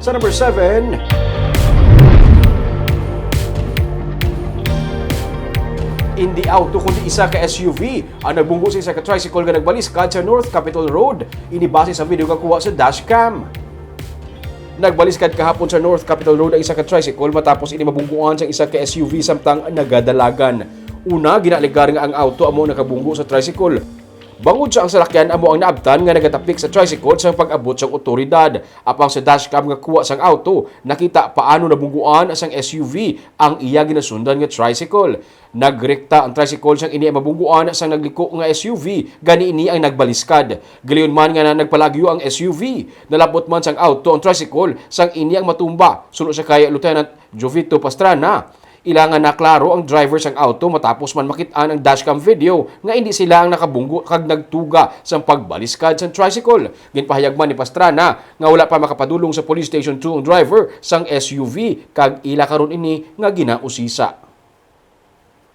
Sa number 7, hindi auto kundi isa ka SUV ang nagbunggo sa isa ka tricycle nga nagbaliskad sa North Capitol Road. Ini base sa video nga kuha sa dashcam. Nagbaliskad kahapon sa North Capitol Road ang isa ka tricycle matapos ini mabungguan sa isa ka SUV samtang nagadalagan. Una, ginaligar nga ang auto amo nakabunggo sa tricycle. Bangod sa ang salakyan amo ang naabtan nga nagatapik sa tricycle sa pag-abot sa otoridad. Apang sa dashcam nga kuha sang auto, nakita paano nabungguan sang SUV ang iya ginasundan nga tricycle. Nagrekta ang tricycle sang ini mabungguan sang nagliko nga SUV, gani ini ang nagbaliskad. Galiyon man nga nagpalagyo ang SUV, nalapot man sang auto ang tricycle sang ini ang matumba. Sunod sa kay Lieutenant Jovito Pastrana. Ilangan na klaro ang driver sang auto matapos man makitaan ang dashcam video nga hindi sila ang nakabunggo kag nagtuga sa pagbaliskad sa tricycle. Ginpahayag man ni Pastrana nga wala pa makapadulong sa police station 2 ang driver sang SUV kag ila karon ini nga ginausisa.